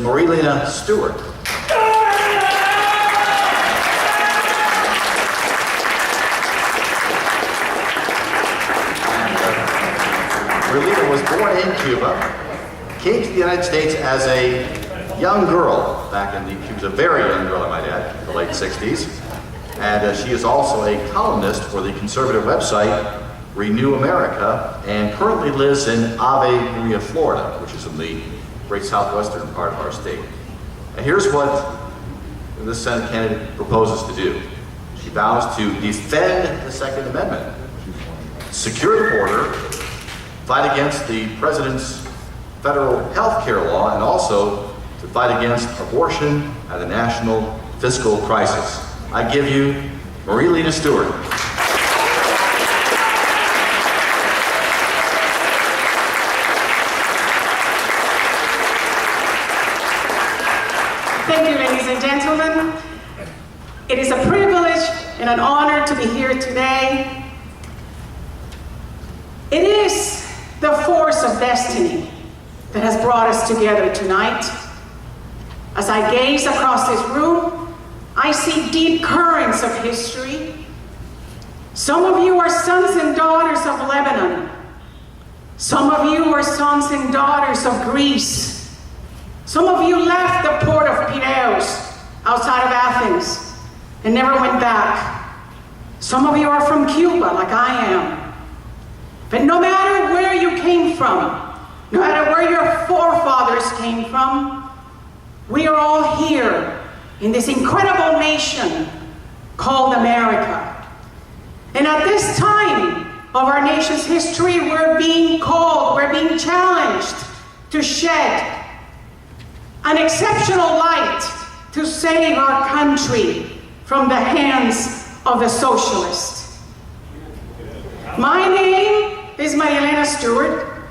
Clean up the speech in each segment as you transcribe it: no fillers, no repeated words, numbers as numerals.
Marielena Stuart. Marielena was born in Cuba, came to the United States as a young girl she was a very young girl, I might add, in the late 60s. And she is also a columnist for the conservative website Renew America, and currently lives in Ave Maria, Florida, which is in the great southwestern part of our state. And here's what this Senate candidate proposes to do. She vows to defend the Second Amendment, secure the border, fight against the president's federal health care law, and also to fight against abortion and the national fiscal crisis. I give you Marielena Stuart. Thank you, ladies and gentlemen. It is a privilege and an honor to be here today. It is the force of destiny that has brought us together tonight. As I gaze across this room, I see deep currents of history. Some of you are sons and daughters of Lebanon. Some of you are sons and daughters of Greece. Some of you left the port of Pinellas outside of Athens and never went back. Some of you are from Cuba, like I am. But no matter where you came from, no matter where your forefathers came from, we are all here in this incredible nation called America. And at this time of our nation's history, we're being challenged to shed an exceptional light to save our country from the hands of the socialists. My name is Marielena Stuart.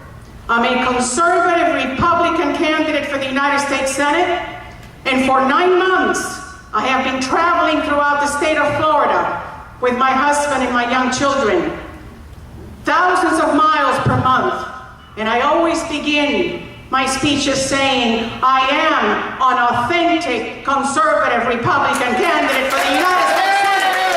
I'm a conservative Republican candidate for the United States Senate, and for 9 months I have been traveling throughout the state of Florida with my husband and my young children, thousands of miles per month, and I always begin my speeches saying, I am an authentic conservative Republican candidate for the United States Senate.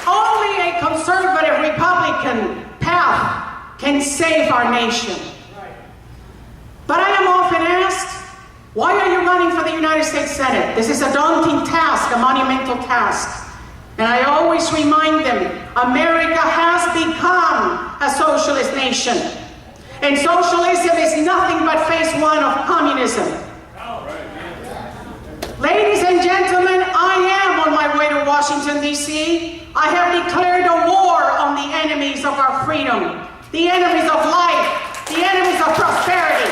Only a conservative Republican path can save our nation. But I am often asked, why are you running for the United States Senate? This is a daunting task, a monumental task. And I always remind them, America has become a socialist nation. And socialism is nothing but phase one of communism. Ladies and gentlemen, I am on my way to Washington, D.C. I have declared a war on the enemies of our freedom, the enemies of life, the enemies of prosperity.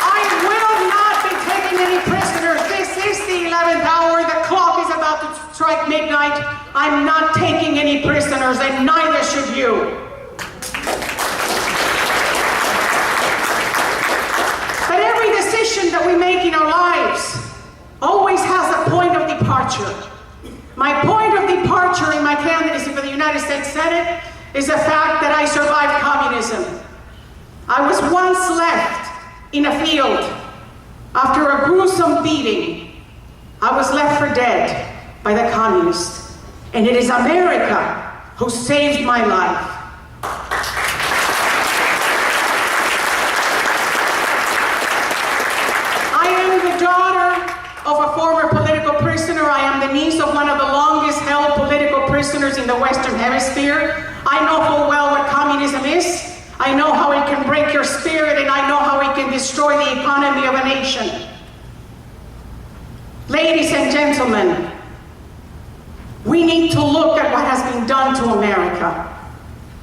I will not be taking any prisoners. This is the 11th hour. The clock is about to strike midnight. I'm not taking any prisoners, and neither should you. But every decision that we make in our lives always has a point of departure. My point of departure in my candidacy for the United States Senate is the fact that I survived communism. I was once left in a field after a gruesome beating. I was left for dead by the communists, and it is America who saved my life. I am the daughter of a former political prisoner. I am the niece of one of the longest held political prisoners in the Western Hemisphere. I know full well what communism is. I know how it can break your spirit, and I know how it can destroy the economy of a nation. Ladies and gentlemen, we need to look at what has been done to America.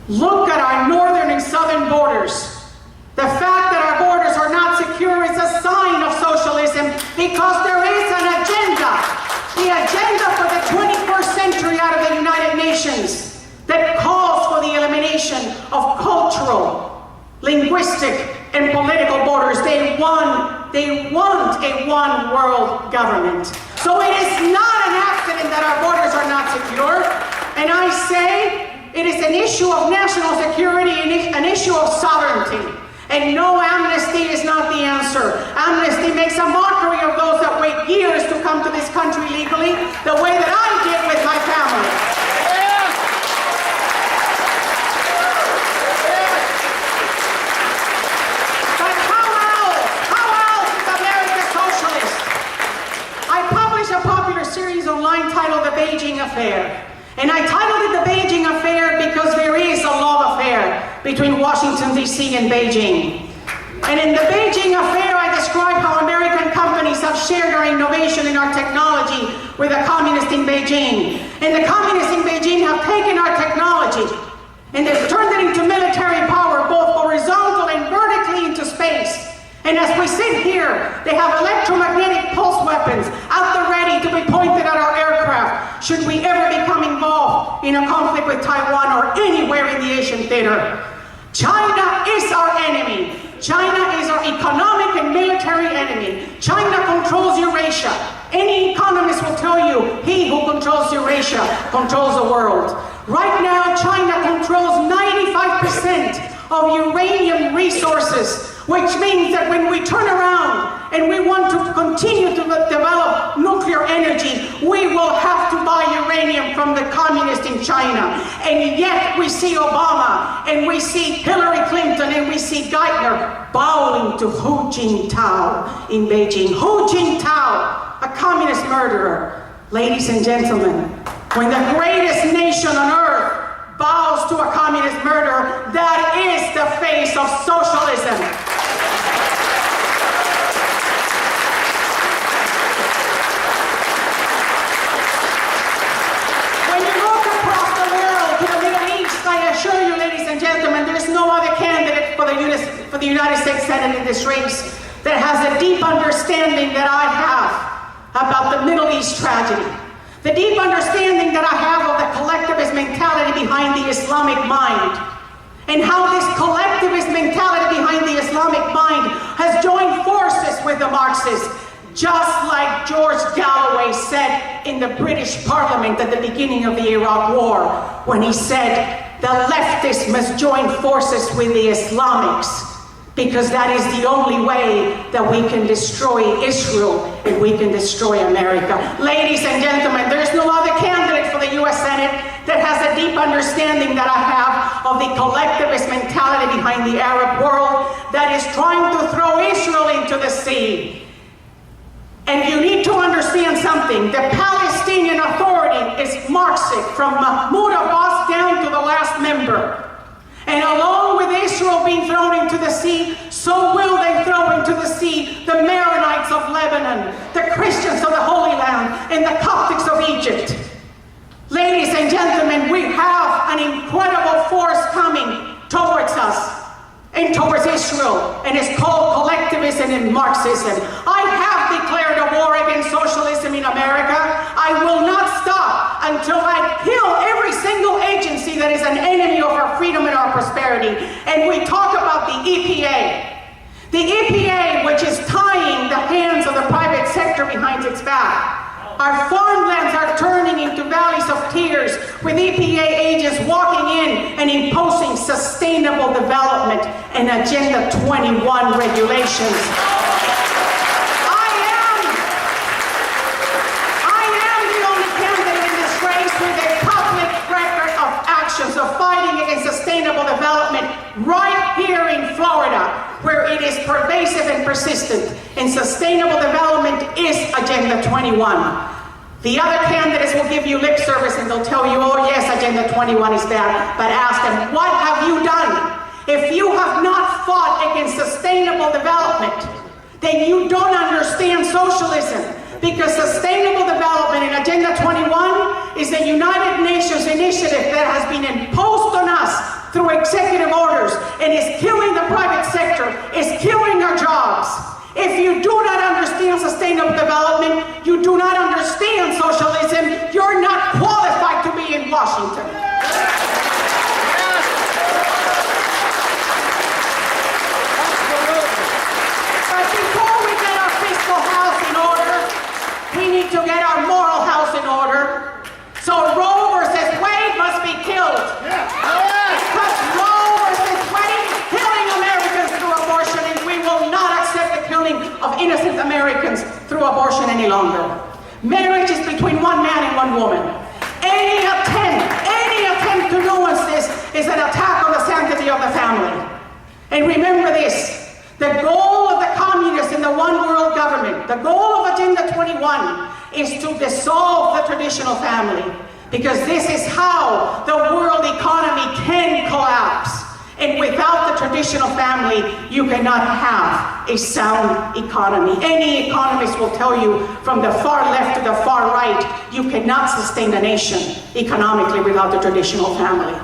Look at our northern and southern borders. The fact that our borders are not secure is a sign of socialism, because there is an agenda, the agenda for the 21st century out of the United Nations, that calls for the elimination of cultural, linguistic, and political borders. They want a one-world government. So it is not an accident that our borders are not secure. And I say, It is an issue of national security and an issue of sovereignty. And no, amnesty is not the answer. Amnesty makes a mockery of those that wait years to come to this country legally, the way that I did with my family. But how else is America socialist? I published a popular series online titled The Beijing Affair. And I titled it The Beijing Affair because there is a love affair between Washington, D.C. and Beijing. And in The Beijing Affair, I describe how American companies have shared our innovation and our technology with the communists in Beijing. And the communists in Beijing have taken our technology and they've turned it into military power, both horizontal and vertically into space. And as we sit here, they have electromagnetic pulse weapons at the ready to be pointed at our aircraft should we ever become involved in a conflict with Taiwan or anywhere in the Asian theater. China is our enemy. China is our economic and military enemy. China controls Eurasia. Any economist will tell you, he who controls Eurasia controls the world. Right now, China controls 95% of uranium resources, which means that when we turn around and we want to continue to develop nuclear energy, we will have to buy uranium from the communists in China. And yet we see Obama, and we see Hillary Clinton, and we see Geithner bowing to Hu Jintao in Beijing. Hu Jintao, a communist murderer. Ladies and gentlemen, when the greatest nation on earth bows to a communist murderer, that is the face of socialism. When you look across the world to the Middle East, I assure you, ladies and gentlemen, there is no other candidate for the United States Senate in this race that has a deep understanding that I have about the Middle East tragedy. The deep understanding that I have of the collectivist mentality behind the Islamic mind, and how this collectivist mentality behind the Islamic mind has joined forces with the Marxists, just like George Galloway said in the British Parliament at the beginning of the Iraq War, when he said, the leftists must join forces with the Islamics, because that is the only way that we can destroy Israel and we can destroy America. Ladies and gentlemen, there's no other candidate for the U.S. Senate that has a deep understanding that I have of the collectivist mentality behind the Arab world that is trying to throw Israel into the sea. And you need to understand something. The Palestinian Authority is Marxist, from Mahmoud Abbas down to the last member. And along with Israel being thrown into the sea, so will they throw into the sea the Maronites of Lebanon, the Christians of the Holy Land, and the Coptics of Egypt. Ladies and gentlemen, we have an incredible force coming towards us and towards Israel, and it's called collectivism and Marxism. I have declared a war against socialism in America. I will not stop until I kill every single agency that is an enemy of our freedom and our prosperity. And we talk about the EPA. The EPA, which is tying the hands of the private sector behind its back. Our farmlands are turning into valleys of tears, with EPA agents walking in and imposing sustainable development and Agenda 21 regulations. I am the only candidate in this race with a public record of actions of fighting against sustainable development right here in Florida, where it is pervasive and persistent, and sustainable development is Agenda 21. The other candidates will give you lip service and they'll tell you, oh yes, Agenda 21 is bad, but ask them, what have you done? If you have not fought against sustainable development, then you don't understand socialism, because sustainable development in Agenda 21 is a United Nations initiative that has been imposed on us through executive orders and is killing the private sector, is killing our jobs. If you do not understand sustainable development, you do not understand socialism, you're not qualified to be in Washington. But before we get our fiscal house in order, we need to get our moral house in order. So Roe versus Wade must be killed. through abortion any longer. Marriage is between one man and one woman. Any attempt to nuance this is an attack on the sanctity of the family. And remember this, the goal of the communists in the one world government, the goal of Agenda 21 is to dissolve the traditional family, because this is how the world economy can collapse. And without the traditional family, you cannot have a sound economy. Any economist will tell you, from the far left to the far right, you cannot sustain a nation economically without the traditional family.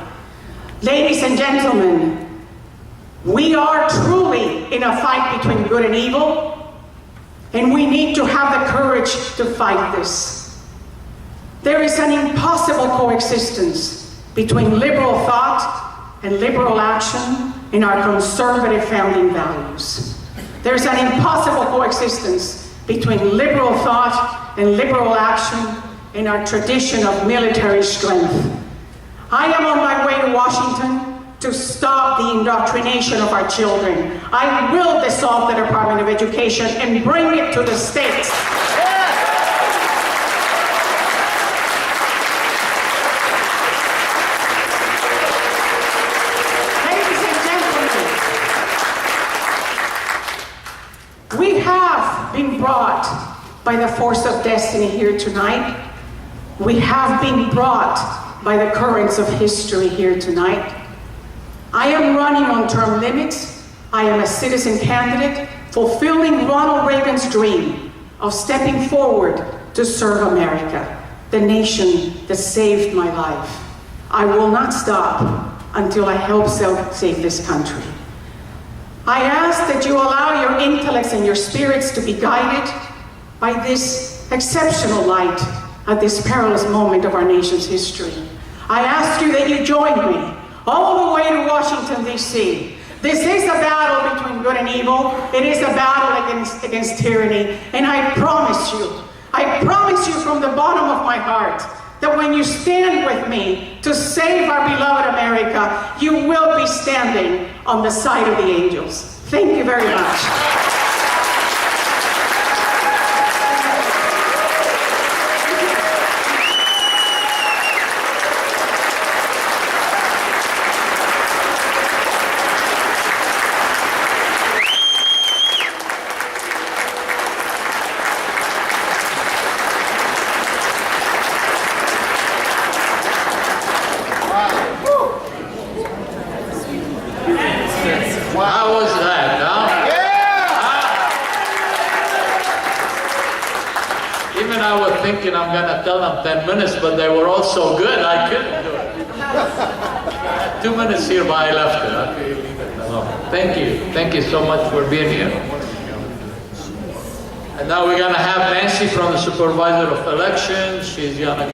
Ladies and gentlemen, we are truly in a fight between good and evil, and we need to have the courage to fight this. There is an impossible coexistence between liberal thought and liberal action in our conservative founding values. There's an impossible coexistence between liberal thought and liberal action in our tradition of military strength. I am on my way to Washington to stop the indoctrination of our children. I will dissolve the Department of Education and bring it to the states. We have been brought by the force of destiny here tonight. We have been brought by the currents of history here tonight. I am running on term limits. I am a citizen candidate fulfilling Ronald Reagan's dream of stepping forward to serve America, the nation that saved my life. I will not stop until I help save this country. I ask that you allow your intellects and your spirits to be guided by this exceptional light at this perilous moment of our nation's history. I ask you that you join me all the way to Washington, D.C. This is a battle between good and evil. It is a battle against tyranny. And I promise you from the bottom of my heart, that when you stand with me to save our beloved America, you will be standing on the side of the angels. Thank you very much. How was that, huh? Yeah! Even I was thinking I'm gonna tell them 10 minutes, but they were all so good, I couldn't do it. 2 minutes here, but I left it. Okay, leave it alone. Thank you. Thank you so much for being here. And now we're gonna have Nancy from the Supervisor of Elections. She's gonna